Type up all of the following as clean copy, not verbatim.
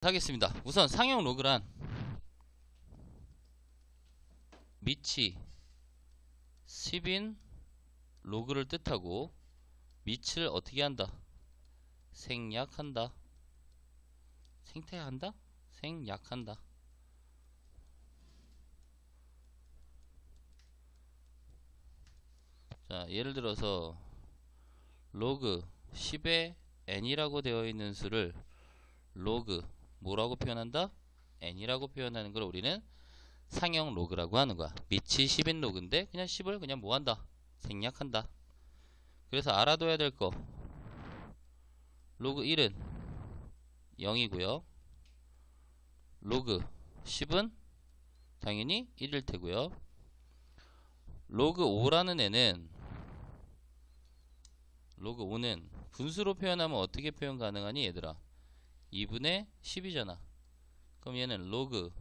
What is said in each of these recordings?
하겠습니다. 우선 상형 로그란 밑이 10인 로그를 뜻하고 밑을 어떻게 한다? 생략한다. 생태한다? 생략한다. 자, 예를 들어서 로그 10의 n이라고 되어 있는 수를 로그 뭐라고 표현한다? n이라고 표현하는 걸 우리는 상형 로그라고 하는 거야. 밑이 10인 로그인데 그냥 10을 그냥 뭐 한다? 생략한다. 그래서 알아둬야 될 거 로그 1은 0이고요. 로그 10은 당연히 1일 테고요. 로그 5라는 애는 로그 5는 분수로 표현하면 어떻게 표현 가능하니 얘들아? 2분의 10이잖아. 그럼 얘는 로그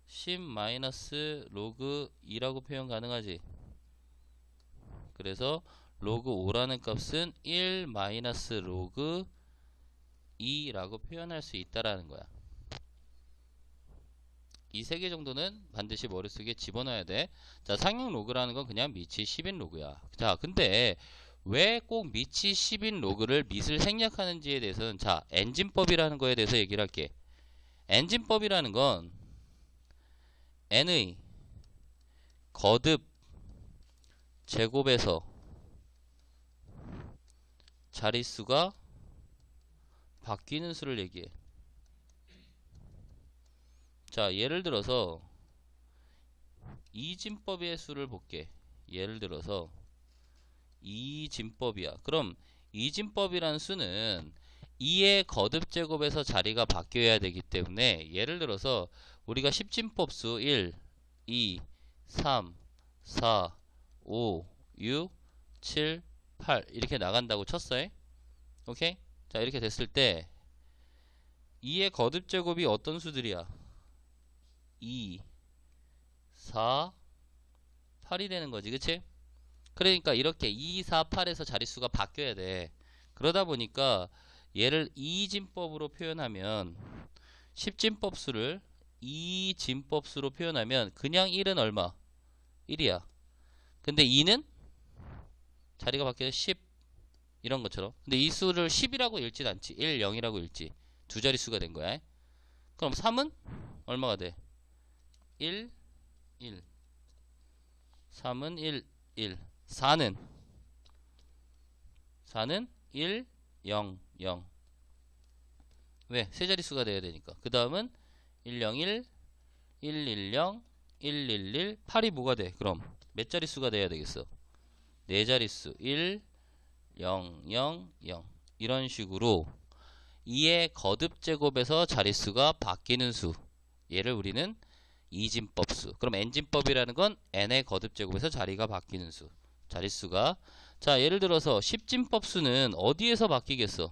10 마이너스 로그 2라고 표현 가능하지. 그래서 로그 5라는 값은 1 마이너스 로그 2라고 표현할 수 있다라는 거야. 이 세 개 정도는 반드시 머릿속에 집어넣어야 돼. 자, 상형 로그라는 건 그냥 밑이 10인 로그야. 자, 근데 왜 꼭 밑이 10인 로그를 밑을 생략하는지에 대해서는 자, 엔진법이라는 거에 대해서 얘기를 할게. 엔진법이라는 건 n의 거듭 제곱에서 자릿수가 바뀌는 수를 얘기해. 자, 예를 들어서 이진법의 수를 볼게. 예를 들어서 이진법이야. 그럼 이진법이라는 수는 2의 거듭 제곱에서 자리가 바뀌어야 되기 때문에 예를 들어서 우리가 10진법 수 1, 2, 3, 4, 5, 6, 7, 8 이렇게 나간다고 쳤어요. 오케이? 자, 이렇게 됐을 때 2의 거듭 제곱이 어떤 수들이야? 2, 4, 8이 되는 거지. 그치? 그러니까 이렇게 2, 4, 8에서 자릿수가 바뀌어야 돼. 그러다 보니까 얘를 2진법으로 표현하면 10진법 수를 2진법 수로 표현하면 그냥 1은 얼마? 1이야. 근데 2는 자리가 바뀌어서 10 이런 것처럼. 근데 이 수를 10이라고 읽진 않지. 1, 0이라고 읽지. 두 자릿수가 된 거야. 그럼 3은 얼마가 돼? 1, 1. 3은 1, 1. 4는 1, 0, 0. 왜? 세 자릿수가 돼야 되니까. 그 다음은 101, 110, 111, 8이 뭐가 돼? 그럼 몇 자릿수가 돼야 되겠어? 네 자릿수. 1, 0, 0, 0. 이런 식으로 2의 거듭 제곱에서 자릿수가 바뀌는 수. 얘를 우리는 이진법수. 그럼 n진법이라는 건 n의 거듭 제곱에서 자리가 바뀌는 수. 자릿수가. 자, 예를 들어서 10진법수는 어디에서 바뀌겠어?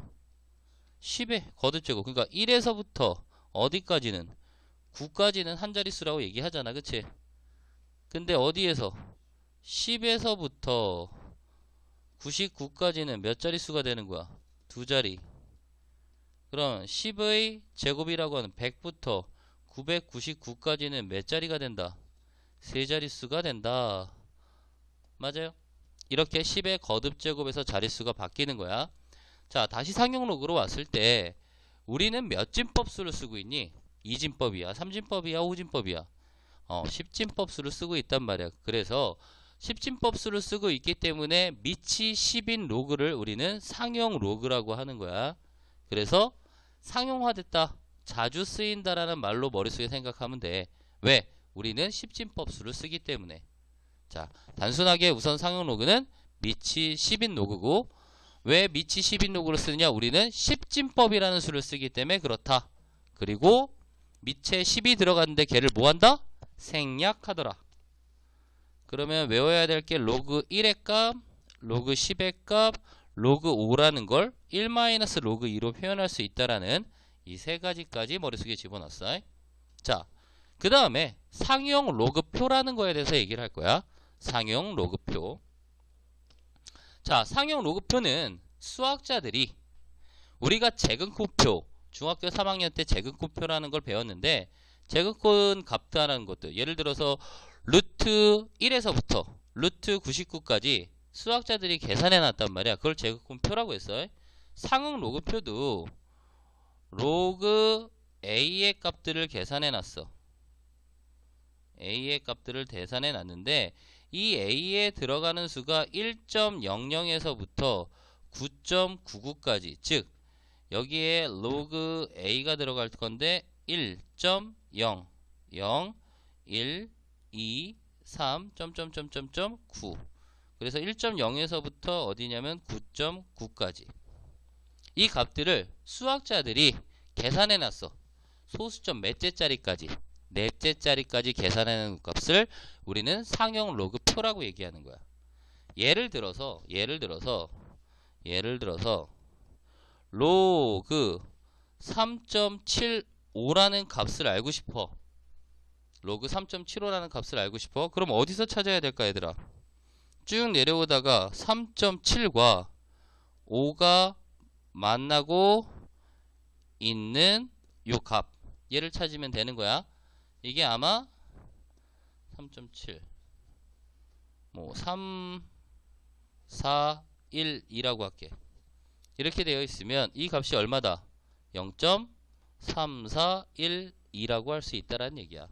10의 거듭 제곱. 그러니까 1에서부터 어디까지는? 9까지는 한 자릿수라고 얘기하잖아. 그치? 근데 어디에서? 10에서부터 99까지는 몇 자릿수가 되는 거야? 두 자리. 그럼 10의 제곱이라고 하는 100부터 999까지는 몇 자리가 된다? 세 자릿수가 된다. 맞아요? 이렇게 10의 거듭 제곱에서 자릿수가 바뀌는 거야. 자, 다시 상형 로그로 왔을 때 우리는 몇 진법수를 쓰고 있니? 2진법이야, 3진법이야, 5진법이야? 10진법수를 쓰고 있단 말이야. 그래서 10진법수를 쓰고 있기 때문에 밑이 10인 로그를 우리는 상형 로그라고 하는 거야. 그래서 상용화됐다, 자주 쓰인다라는 말로 머릿속에 생각하면 돼. 왜? 우리는 10진법수를 쓰기 때문에. 자, 단순하게 우선 상형 로그는 밑이 10인 로그고, 왜 밑이 10인 로그를 쓰느냐? 우리는 10진법이라는 수를 쓰기 때문에 그렇다. 그리고 밑에 10이 들어갔는데 걔를 뭐한다? 생략하더라. 그러면 외워야 될 게 로그 1의 값, 로그 10의 값, 로그 5라는 걸 1 마이너스 로그 2로 표현할 수 있다라는 이 세 가지까지 머릿속에 집어넣었어. 자, 그 다음에 상용 로그표라는 거에 대해서 얘기를 할 거야. 상용 로그표. 자, 상용 로그표는 수학자들이 우리가 재근코표, 중학교 3학년 때 제곱근표라는 걸 배웠는데 제곱근 값하는 것도 예를 들어서 루트 1에서부터 루트 99까지 수학자들이 계산해 놨단 말이야. 그걸 제곱근표라고 했어. 상응 로그표도 로그 A의 값들을 계산해 놨어. A의 값들을 계산해 놨는데 이 A에 들어가는 수가 1.00에서부터 9.99까지 즉 여기에 로그 A가 들어갈 건데 1.0 0 1 2 3 9 그래서 1.0에서부터 어디냐면 9.9까지 이 값들을 수학자들이 계산해 놨어. 소수점 몇째 자리까지 넷째 자리까지 계산하는 값을 우리는 상형 로그 표라고 얘기하는 거야. 예를 들어서 로그 3.75라는 값을 알고 싶어. 로그 3.75라는 값을 알고 싶어. 그럼 어디서 찾아야 될까 얘들아? 쭉 내려오다가 3.7과 5가 만나고 있는 요 값 얘를 찾으면 되는 거야. 이게 아마 3.7 뭐 3, 4, 1, 2라고 할게. 이렇게 되어 있으면 이 값이 얼마다? 0.3412라고 할 수 있다라는 얘기야.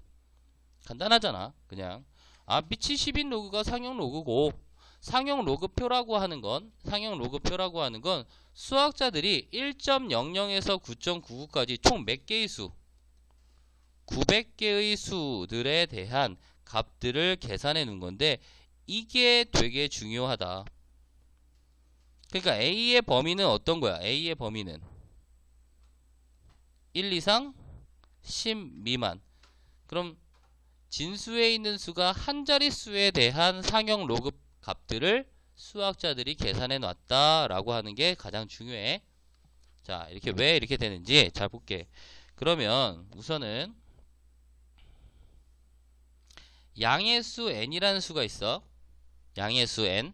간단하잖아. 그냥 밑이 10인 로그가 상형 로그고 상형 로그표라고 하는 건 수학자들이 1.00에서 9.99까지 총 몇 개의 수? 900개의 수들에 대한 값들을 계산해 놓은 건데 이게 되게 중요하다. 그러니까 A의 범위는 어떤 거야? A의 범위는 1 이상 10 미만. 그럼 진수에 있는 수가 한 자릿수에 대한 상형 로그 값들을 수학자들이 계산해 놨다라고 하는 게 가장 중요해. 자, 이렇게 왜 이렇게 되는지 잘 볼게. 그러면 우선은 양의 수 n이라는 수가 있어. 양의 수 n.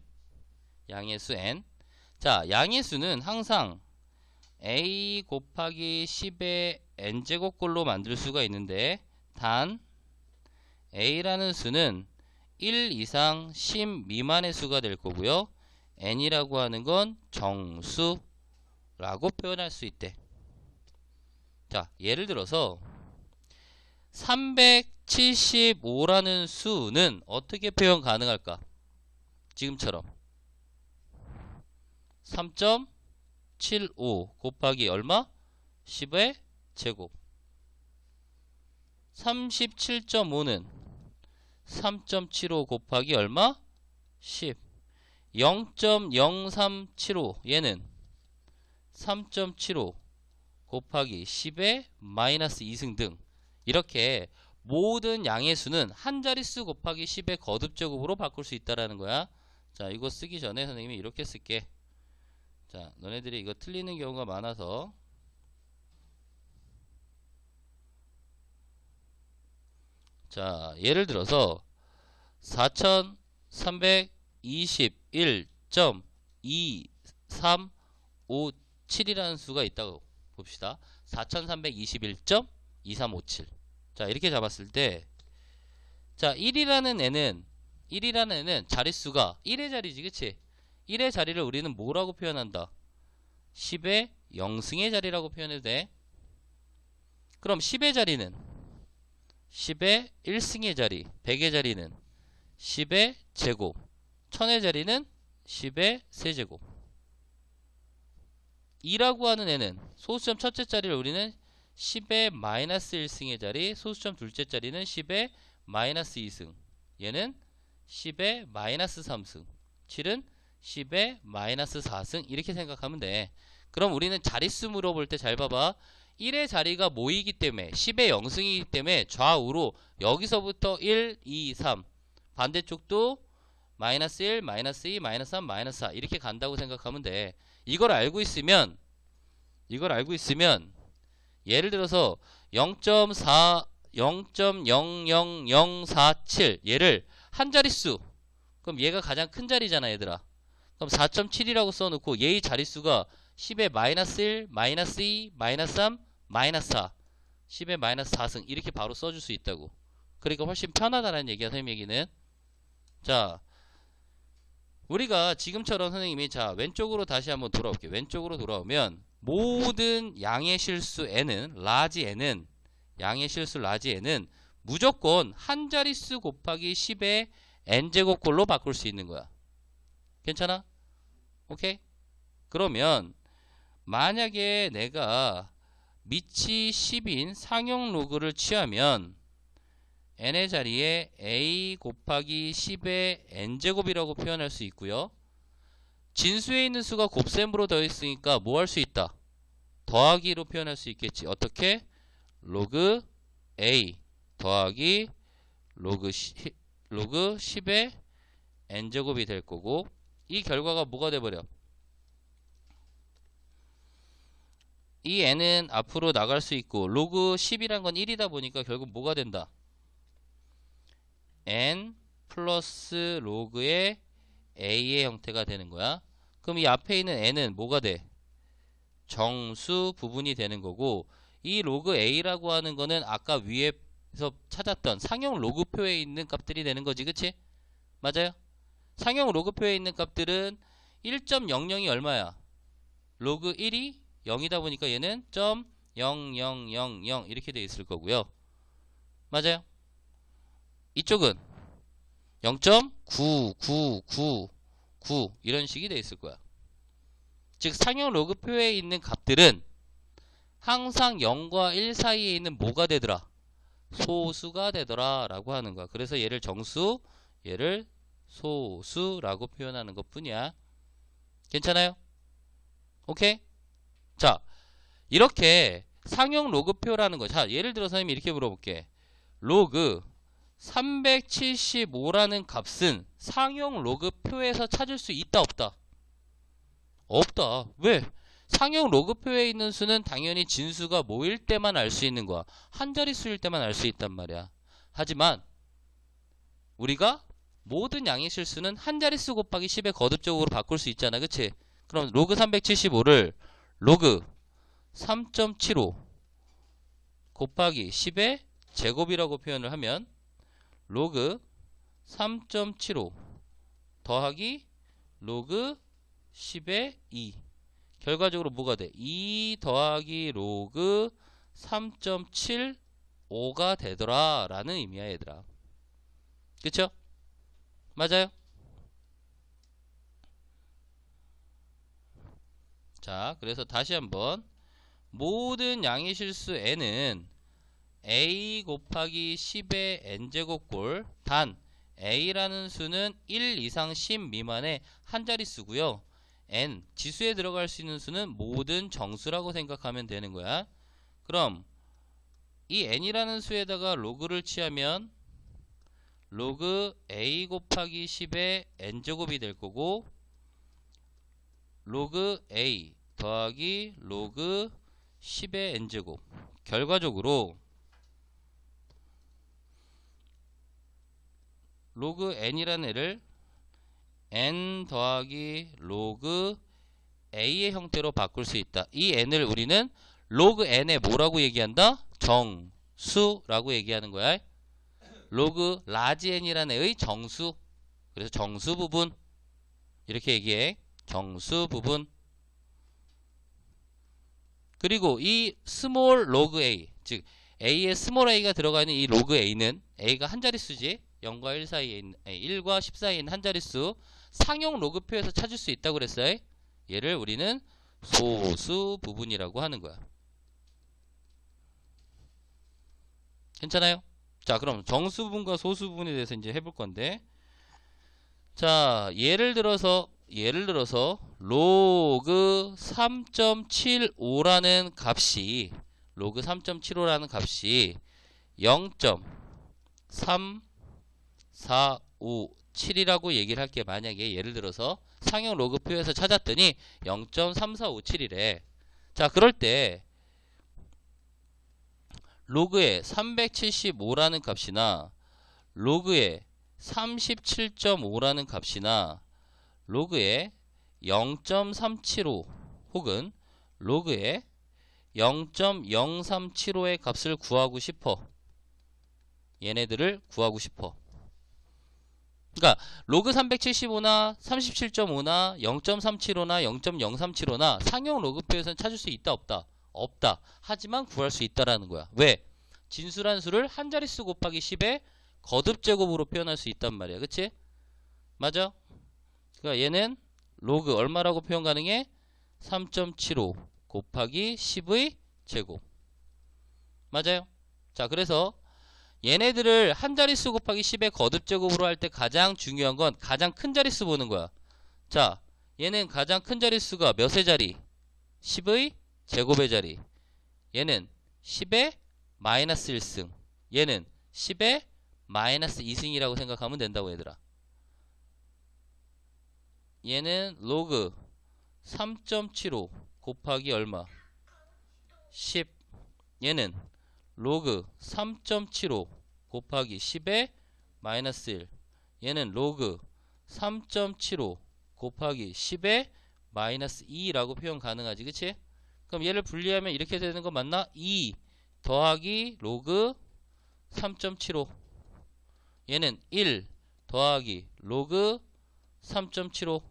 자, 양의 수는 항상 a 곱하기 10의 n제곱꼴로 만들 수가 있는데 단 a라는 수는 1 이상 10 미만의 수가 될 거고요. n이라고 하는 건 정수라고 표현할 수 있대. 자, 예를 들어서 375라는 수는 어떻게 표현 가능할까? 지금처럼 3.75 곱하기 얼마? 10의 제곱. 37.5는 3.75 곱하기 얼마? 10. 0.0375 얘는 3.75 곱하기 10의 마이너스 2승 등 이렇게 모든 양의 수는 한 자릿수 곱하기 10의 거듭제곱으로 바꿀 수 있다라는 거야. 자, 이거 쓰기 전에 선생님이 이렇게 쓸게. 자, 너네들이 이거 틀리는 경우가 많아서 자, 예를 들어서 4321.2357이라는 수가 있다고 봅시다. 4321.2357. 자, 이렇게 잡았을 때 자, 1이라는 애는 자릿수가 1의 자리지, 그치? 1의 자리를 우리는 뭐라고 표현한다? 10의 0승의 자리라고 표현해도 돼. 그럼 10의 자리는 10의 1승의 자리, 100의 자리는 10의 제곱, 1000의 자리는 10의 세제곱. 2라고 하는 애는 소수점 첫째 자리를 우리는 10의 마이너스 1승의 자리, 소수점 둘째 자리는 10의 마이너스 2승, 얘는 10의 마이너스 3승, 7은 10의 마이너스 4승 이렇게 생각하면 돼. 그럼 우리는 자릿수 물어볼 때 잘 봐봐. 1의 자리가 모이기 때문에 10의 0승이기 때문에 좌우로 여기서부터 1, 2, 3 반대쪽도 마이너스 1, 마이너스 2, 마이너스 3, 마이너스 4 이렇게 간다고 생각하면 돼. 이걸 알고 있으면 예를 들어서 0.00047 얘를 한 자릿수 그럼 얘가 가장 큰 자리잖아 얘들아. 그럼 4.7이라고 써놓고 얘의 자릿수가 10의 마이너스 1, 마이너스 2, 마이너스 3, 마이너스 4, 10의 마이너스 4승 이렇게 바로 써줄 수 있다고. 그러니까 훨씬 편하다는 얘기야, 선생님 얘기는. 자, 우리가 지금처럼 선생님이 자 왼쪽으로 다시 한번 돌아올게요. 왼쪽으로 돌아오면 모든 양의 실수 n은 라지 n은 양의 실수 라지 n은 무조건 한 자릿수 곱하기 10의 n제곱꼴로 바꿀 수 있는 거야. 괜찮아? 오케이? 그러면 만약에 내가 밑이 10인 상용 로그를 취하면 n의 자리에 a 곱하기 10의 n제곱이라고 표현할 수 있고요. 진수에 있는 수가 곱셈으로 되어 있으니까 뭐 할 수 있다? 더하기로 표현할 수 있겠지. 어떻게? 로그 a 더하기 로그 10의 n제곱이 될 거고, 이 결과가 뭐가 돼버려? 이 n은 앞으로 나갈 수 있고 로그 10이란 건 1이다 보니까 결국 뭐가 된다? n 플러스 로그의 a의 형태가 되는 거야. 그럼 이 앞에 있는 n은 뭐가 돼? 정수 부분이 되는 거고, 이 로그 a라고 하는 거는 아까 위에서 찾았던 상용 로그표에 있는 값들이 되는 거지, 그치? 맞아요? 상용 로그표에 있는 값들은 1.00이 얼마야? 로그 1이 0이다 보니까 얘는 .0000 이렇게 돼 있을 거고요. 맞아요? 이쪽은 0.9999 이런 식이 돼 있을 거야. 즉 상용 로그표에 있는 값들은 항상 0과 1 사이에 있는 뭐가 되더라? 소수가 되더라 라고 하는 거야. 그래서 얘를 정수, 얘를 소수라고 표현하는 것 뿐이야. 괜찮아요? 오케이? 자, 이렇게 상용 로그표라는 거. 자, 예를 들어 선생님이 이렇게 물어볼게. 로그 375라는 값은 상용 로그표에서 찾을 수 있다 없다? 없다. 왜? 상용 로그표에 있는 수는 당연히 진수가 뭐일 때만 알 수 있는 거야. 한 자릿수일 때만 알 수 있단 말이야. 하지만 우리가 모든 양의 실수는 한 자릿수 곱하기 10의 거듭적으로 바꿀 수 있잖아. 그치? 그럼 로그 375를 로그 3.75 곱하기 10의 제곱이라고 표현을 하면 로그 3.75 더하기 로그 10의 2 결과적으로 뭐가 돼? 2 더하기 로그 3.75가 되더라 라는 의미야 얘들아. 그쵸? 맞아요? 자, 그래서 다시 한번 모든 양의 실수 n은 a 곱하기 10의 n제곱꼴 단 a라는 수는 1 이상 10 미만의 한 자릿수고요. n 지수에 들어갈 수 있는 수는 모든 정수라고 생각하면 되는 거야. 그럼 이 n이라는 수에다가 로그를 취하면 로그 a 곱하기 10의 n제곱이 될 거고, 로그 a 더하기 로그 10의 n제곱 결과적으로 로그 n이라는 애를 n 더하기 로그 a의 형태로 바꿀 수 있다. 이 n을 우리는 로그 n에 뭐라고 얘기한다? 정수라고 얘기하는 거야. 로그 라지 n이라는 애의 정수. 그래서 정수 부분 이렇게 얘기해. 정수 부분. 그리고 이 스몰 로그 a, 즉 a에 스몰 a가 들어가 있는 이 로그 a는 a가 한 자릿수지. 0과 1 사이에 있는 1과 10 사이에 있는 한 자릿수 상용 로그표에서 찾을 수 있다고 그랬어요. 얘를 우리는 소수 부분이라고 하는 거야. 괜찮아요? 자, 그럼 정수 부분과 소수 부분에 대해서 이제 해볼 건데, 자, 예를 들어서 로그 3.75라는 값이 0.3457이라고 얘기를 할게. 만약에 예를 들어서 상용 로그표에서 찾았더니 0.3457이래. 자, 그럴 때 로그의 375라는 값이나 로그의 37.5라는 값이나 로그의 0.375 혹은 로그의 0.0375의 값을 구하고 싶어. 얘네들을 구하고 싶어. 그러니까 로그 375나 37.5나 0.375나 0.0375나 상용 로그표에서는 찾을 수 있다 없다? 없다. 하지만 구할 수 있다라는 거야. 왜? 진수란 수를 한 자릿수 곱하기 10의 거듭 제곱으로 표현할 수 있단 말이야. 그치? 맞아? 그러니까 얘는 로그 얼마라고 표현 가능해? 3.75 곱하기 10의 제곱. 맞아요? 자, 그래서 얘네들을 한 자릿수 곱하기 10의 거듭 제곱으로 할 때 가장 중요한 건 가장 큰 자릿수 보는 거야. 자, 얘는 가장 큰 자릿수가 몇의 자리? 10의 제곱의 자리. 얘는 10의 마이너스 1승. 얘는 10의 마이너스 2승이라고 생각하면 된다고 얘들아. 얘는 로그 3.75 곱하기 얼마? 10. 얘는 로그 3.75 곱하기 10의 마이너스 1. 얘는 로그 3.75 곱하기 10의 마이너스 2라고 표현 가능하지. 그치? 그럼 얘를 분리하면 이렇게 되는 거 맞나? 2 더하기 로그 3.75. 얘는 1 더하기 로그 3.75.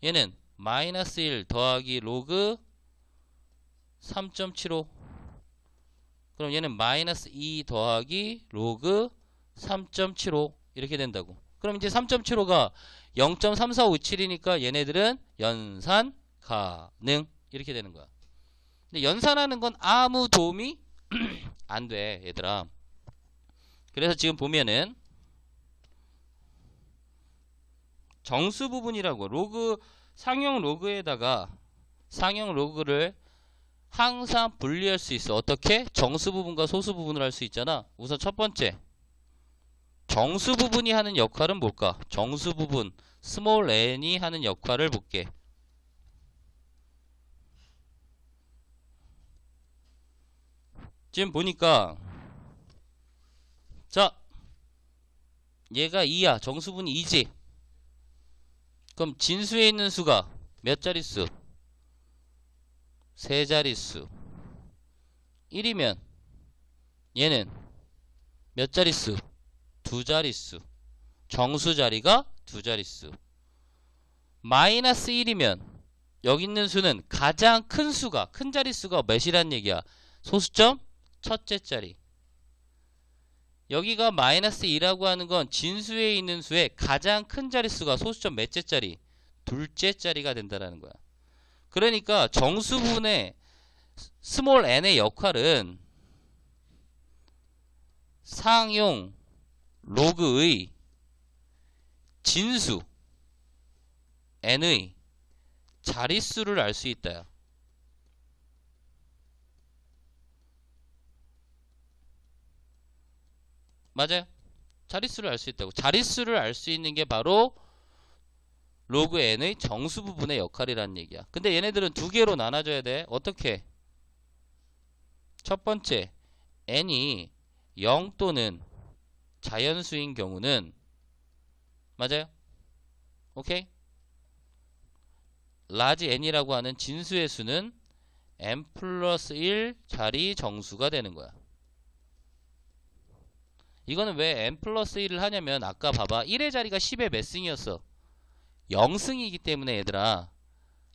얘는 마이너스 1 더하기 로그 3.75. 그럼 얘는 마이너스 2 더하기 로그 3.75 이렇게 된다고. 그럼 이제 3.75가 0.3457이니까 얘네들은 연산 가능 이렇게 되는 거야. 근데 연산하는 건 아무 도움이 안 돼, 얘들아. 그래서 지금 보면은 정수 부분이라고 로그 상용 로그에다가 상용 로그를 항상 분리할 수 있어. 어떻게? 정수 부분과 소수 부분을 할 수 있잖아. 우선 첫 번째 정수 부분이 하는 역할은 뭘까? 정수 부분 스몰 n이 하는 역할을 볼게. 지금 보니까 자 얘가 2야. 정수 부분이 2지. 그럼 진수에 있는 수가 몇 자릿수? 세 자릿수. 1이면 얘는 몇 자릿수? 두 자릿수. 정수 자리가 두 자릿수. 마이너스 1이면 여기 있는 수는 가장 큰 수가 큰 자릿수가 몇이란 얘기야? 소수점 첫째 자리. 여기가 마이너스 2라고 하는 건 진수에 있는 수의 가장 큰 자릿수가 소수점 몇째 자리? 둘째 자리가 된다는 거야. 그러니까 정수 부분의 스몰 n의 역할은 상용 로그의 진수 n의 자릿수를 알 수 있다. 맞아요? 자릿수를 알 수 있다고. 자릿수를 알 수 있는 게 바로 로그 n의 정수 부분의 역할이라는 얘기야. 근데 얘네들은 두 개로 나눠줘야 돼. 어떻게? 첫 번째, n이 0 또는 자연수인 경우는 맞아요? 오케이? 라지 n이라고 하는 진수의 수는 n 플러스 1 자리 정수가 되는 거야. 이거는 왜 n 플러스 1을 하냐면 아까 봐봐. 1의 자리가 10의 몇 승이었어? 0승이기 때문에 얘들아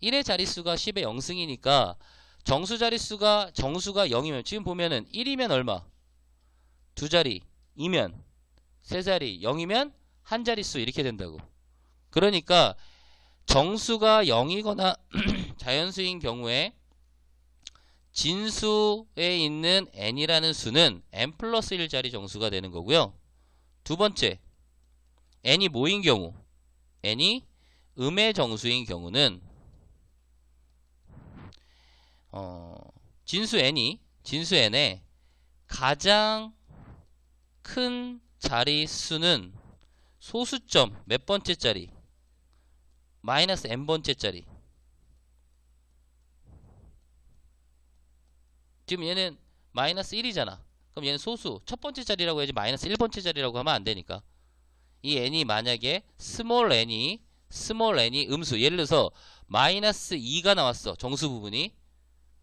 1의 자릿수가 10의 0승이니까 정수 자릿수가 정수가 0이면 지금 보면은 1이면 얼마? 두 자리 2면 세 자리 0이면 한 자릿수 이렇게 된다고. 그러니까 정수가 0이거나 자연수인 경우에 진수에 있는 n이라는 수는 n 플러스 1 자리 정수가 되는 거고요. 두 번째 n이 뭐인 경우? n이 음의 정수인 경우는 진수 n의 가장 큰 자릿수는 소수점 몇 번째 자리? 마이너스 n번째 자리. 지금 얘는 마이너스 1이잖아. 그럼 얘는 소수 첫 번째 자리라고 해야지 마이너스 1번째 자리라고 하면 안 되니까. 이 n이 만약에 스몰 n이 음수 예를 들어서 마이너스 2가 나왔어. 정수 부분이.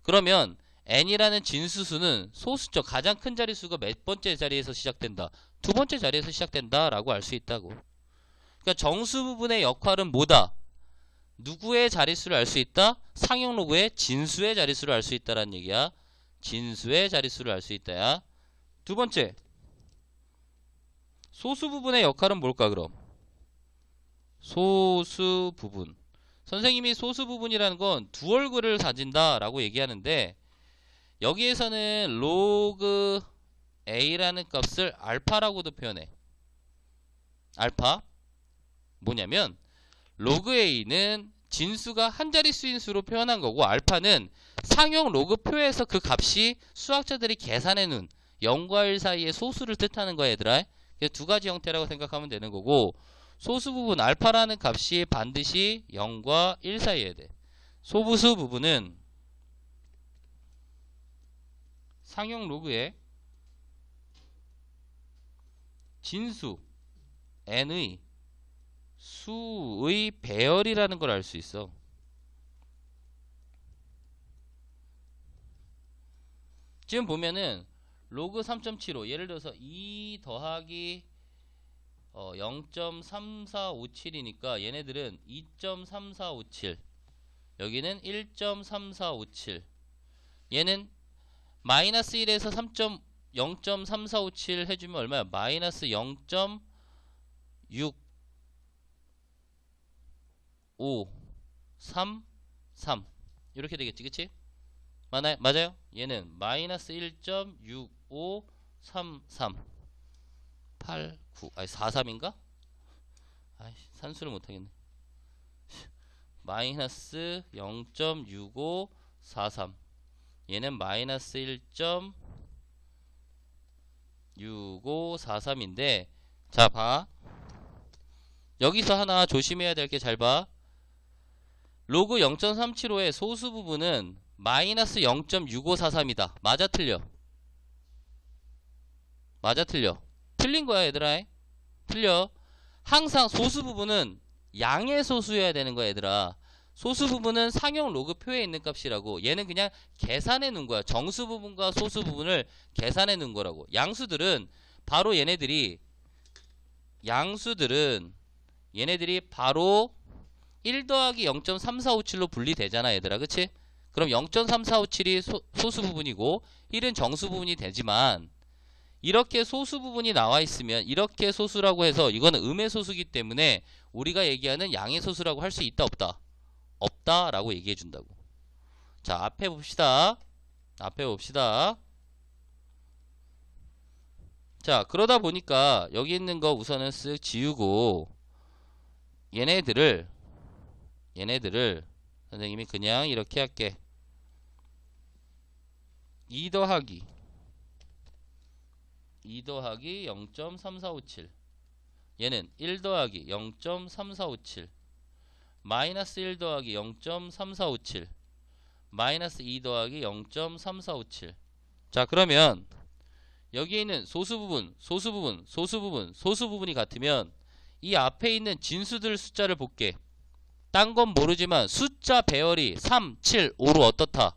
그러면 n이라는 진수수는 소수점 가장 큰 자릿수가 몇 번째 자리에서 시작된다? 두 번째 자리에서 시작된다 라고 알 수 있다고. 그러니까 정수 부분의 역할은 뭐다? 누구의 자릿수를 알 수 있다? 상용 로그의 진수의 자릿수를 알 수 있다라는 얘기야. 진수의 자릿수를 알 수 있다야. 두 번째, 소수 부분의 역할은 뭘까 그럼? 소수 부분. 선생님이 소수 부분이라는 건 두 얼굴을 가진다 라고 얘기하는데, 여기에서는 로그 a라는 값을 알파라고도 표현해. 알파 뭐냐면 로그 a는 진수가 한 자릿수인 수로 표현한 거고, 알파는 상용 로그 표에서 그 값이 수학자들이 계산해 놓은 0과 1 사이의 소수를 뜻하는 거야 얘들아. 두 가지 형태라고 생각하면 되는 거고, 소수 부분 알파라는 값이 반드시 0과 1 사이에 돼. 소부수 부분은 상용 로그의 진수 n의 수의 배열이라는 걸 알 수 있어. 지금 보면은 로그 3.75 예를 들어서 2 더하기 0.3457이니까 얘네들은 2.3457, 여기는 1.3457, 얘는 마이너스 1에서 0.3457 해주면 얼마야? 마이너스 0.6533 이렇게 되겠지, 그치? 맞아요? 얘는 마이너스 1.6533 89 아니 43인가? 아이 산수를 못하겠네. 마이너스 0.6543, 얘는 마이너스 1.6543인데, 자 봐, 여기서 하나 조심해야 될 게 잘 봐. 로그 0.375의 소수 부분은 마이너스 0.6543이다. 맞아 틀려? 맞아 틀려? 틀린 거야 얘들아. 틀려. 항상 소수 부분은 양의 소수여야 되는 거야 얘들아. 소수 부분은 상용 로그 표에 있는 값이라고. 얘는 그냥 계산해 놓은 거야. 정수 부분과 소수 부분을 계산해 놓은 거라고. 양수들은 바로 얘네들이 바로 1 더하기 0.3457로 분리되잖아 얘들아. 그치? 그럼 0.3457이 소수 부분이고 1은 정수 부분이 되지만, 이렇게 소수 부분이 나와 있으면 이렇게 소수라고 해서 이거는 음의 소수기 때문에 우리가 얘기하는 양의 소수라고 할 수 있다 없다? 없다 라고 얘기해 준다고. 자 앞에 봅시다. 자 그러다 보니까 여기 있는 거 우선은 쓱 지우고, 얘네들을 선생님이 그냥 이렇게 할게. 2 더하기 0.3457, 얘는 1 더하기 0.3457, 마이너스 1 더하기 0.3457, 마이너스 2 더하기 0.3457. 자 그러면 여기에 있는 소수 부분이 같으면 이 앞에 있는 진수들 숫자를 볼게. 딴 건 모르지만 숫자 배열이 3, 7, 5로 어떻다?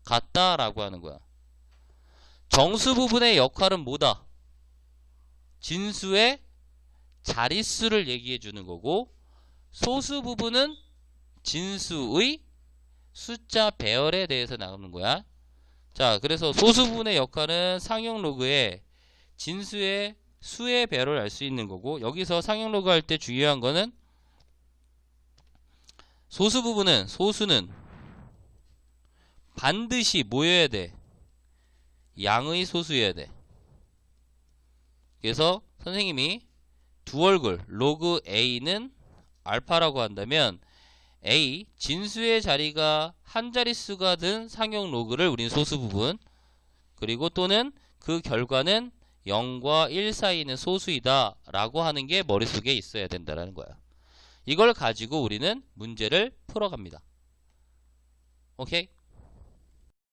같다 라고 하는 거야. 정수 부분의 역할은 뭐다? 진수의 자릿수를 얘기해 주는 거고, 소수 부분은 진수의 숫자 배열에 대해서 나오는 거야. 자 그래서 소수 부분의 역할은 상용 로그의 진수의 수의 배열을 알 수 있는 거고, 여기서 상용 로그 할 때 중요한 거는 소수는 반드시 뭐여야 돼? 양의 소수여야 돼. 그래서 선생님이 두 얼굴 로그 a는 알파라고 한다면, a 진수의 자리가 한 자릿수가 든 상용 로그를 우린 소수 부분, 그리고 또는 그 결과는 0과 1 사이는 소수이다 라고 하는 게 머릿속에 있어야 된다라는 거야. 이걸 가지고 우리는 문제를 풀어갑니다. 오케이?